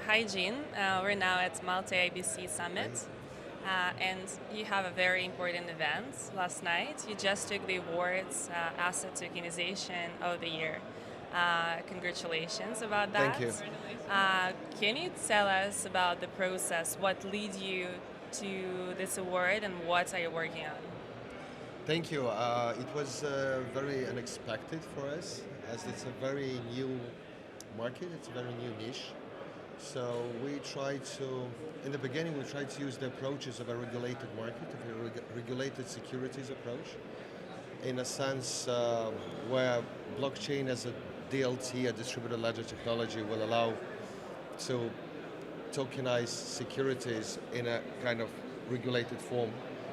Hi, Jean. We're now at Malta AIBC Summit, and you have a very important event last night. You just took the awards, Asset Tokenization of the Year. Congratulations about Thank that. you. Can you tell us about the process? What led you to this award, and what are you working on? Thank you. It was very unexpected for us, as it's a very new market, it's a very new niche. So we tried to, in the beginning, we tried to use the approaches of a regulated market, of a regulated securities approach, in a sense where blockchain as a DLT, a distributed ledger technology, will allow to tokenize securities in a kind of regulated form.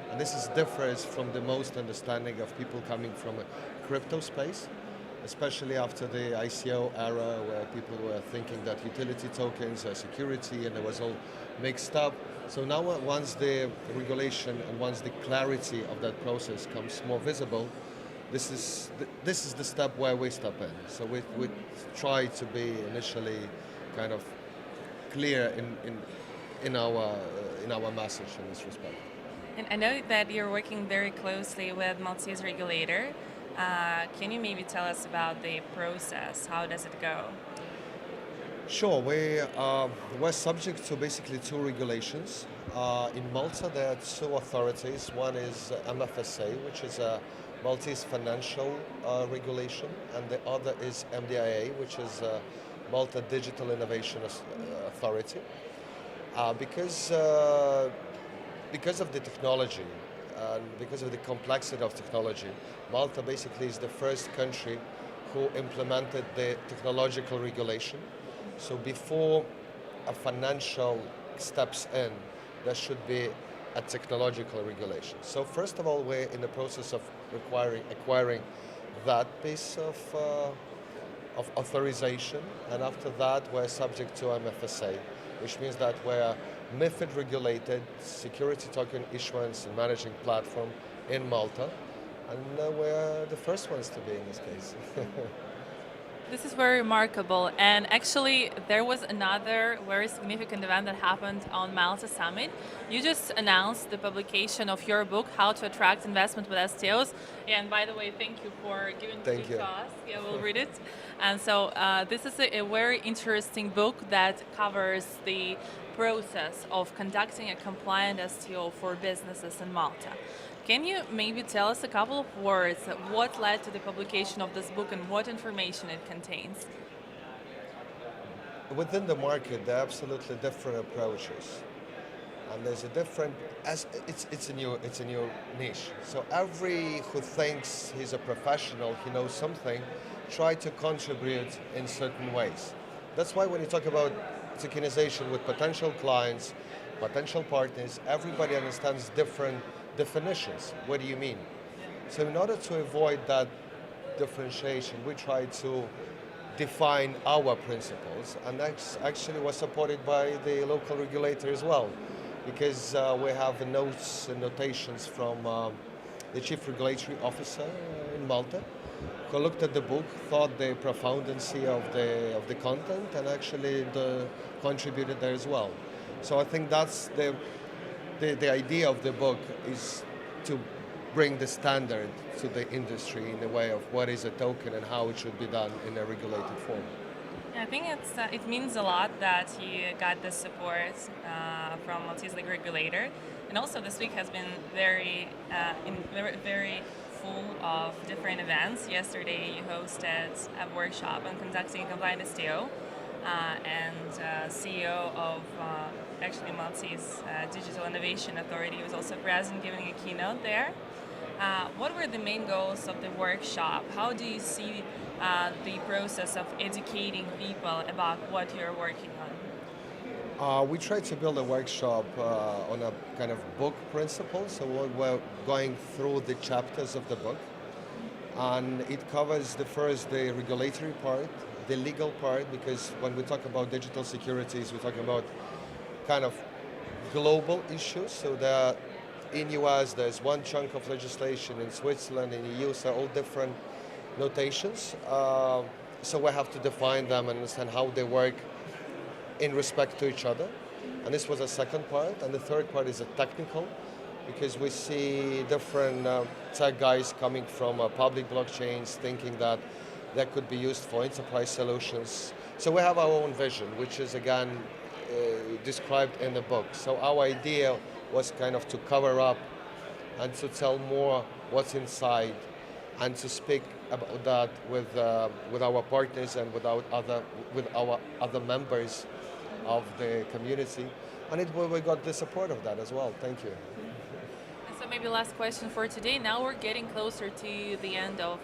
And this is differs from the most understanding of people coming from a crypto space, especially after the ICO era where people were thinking that utility tokens are security and it was all mixed up. So now once the regulation and once the clarity of that process comes more visible, this is the step where we step in. So we try to be initially kind of clear in our message in this respect. And I know that you're working very closely with Maltese regulator. Can you maybe tell us about the process? How does it go? Sure, we're subject to basically two regulations. In Malta, there are two authorities. One is MFSA, which is a Maltese financial regulation, and the other is MDIA, which is Malta Digital Innovation Authority. Because because of the technology and because of the complexity of technology, Malta basically is the first country who implemented the technological regulation. So before a financial steps in, there should be a technological regulation. So first of all, we're in the process of acquiring that piece of authorization, and after that, we're subject to MFSA, which means that we're MiFID regulated security token issuance and managing platform in Malta, and we're the first ones to be in this case. This is very remarkable, and actually there was another very significant event that happened on Malta Summit. You just announced the publication of your book, How to Attract Investment with STOs, and by the way, thank you for giving Thank it you. to us. Yeah, we'll read it. And so this is a very interesting book that covers the process of conducting a compliant STO for businesses in Malta. Can you maybe tell us a couple of words what led to the publication of this book and what information it contains? Within the market, there are absolutely different approaches, and there's a different. As it's a new niche. So every who thinks he's a professional, he knows something, try to contribute in certain ways. That's why when you talk about tokenization with potential clients, potential partners, everybody understands different definitions. What do you mean? So in order to avoid that differentiation, we try to define our principles, and that actually was supported by the local regulator as well, because we have notes and notations from the chief regulatory officer in Malta, who looked at the book, thought the profundity of the content, and actually contributed there as well. So I think that's the idea of the book is to bring the standard to the industry in the way of what is a token and how it should be done in a regulated form. I think it means a lot that you got the support from Maltese legal regulator, and also this week has been very full of different events. Yesterday you hosted a workshop on conducting a compliant STO, and CEO of actually Maltese Digital Innovation Authority was also present giving a keynote there. What were the main goals of the workshop? How do you see the process of educating people about what you're working on? We try to build a workshop on a kind of book principle, so we're going through the chapters of the book, and it covers the regulatory part, the legal part, because when we talk about digital securities, we're talking about kind of global issues. So there, in US, there's one chunk of legislation. In Switzerland, in EU, so all different notations. So we have to define them and understand how they work in respect to each other. And this was a second part. And the third part is a technical, because we see different tech guys coming from public blockchains thinking that that could be used for enterprise solutions. So we have our own vision, which is again described in the book. So our idea was kind of to cover up and to tell more what's inside, and to speak about that with our partners and with our other members of the community. And we got the support of that as well. Thank you. And so maybe last question for today. Now we're getting closer to the end of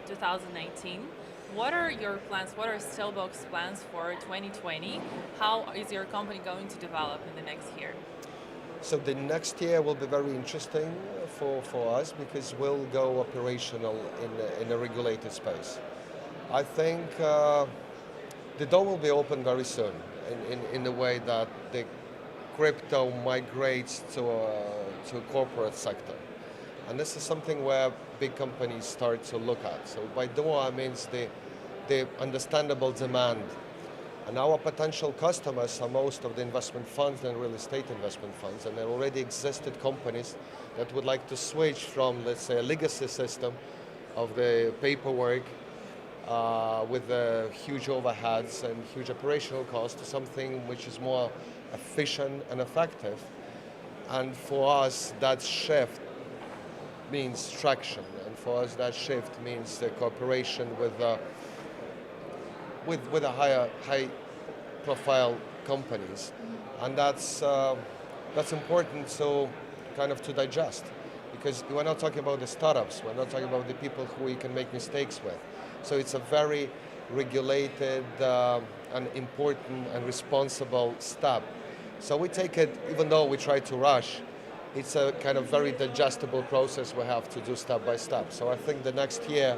2019. What are your plans? What are Stobox plans for 2020? How is your company going to develop in the next year? So the next year will be very interesting for us, because we'll go operational in a regulated space. I think the door will be open very soon in the way that the crypto migrates to a corporate sector. And this is something where big companies start to look at. So by door, I mean the understandable demand. And our potential customers are most of the investment funds and real estate investment funds, and there already existed companies that would like to switch from, let's say, a legacy system of the paperwork with huge overheads and huge operational costs to something which is more efficient and effective. And for us, that shift means traction, and for us, that shift means the cooperation with a high profile companies, and that's important to kind of to digest, because we're not talking about the startups, we're not talking about the people who we can make mistakes with. So it's a very regulated and important and responsible step. So we take it, even though we try to rush, it's a kind of very digestible process we have to do step by step. So I think the next year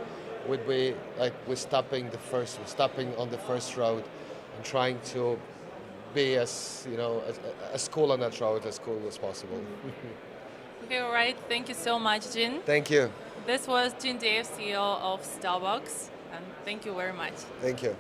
would be like we're stepping on the first road and trying to be as cool on that road as cool as possible. Okay, all right. Thank you so much, Jin. Thank you. This was Deyev, CEO of Stobox, and thank you very much. Thank you.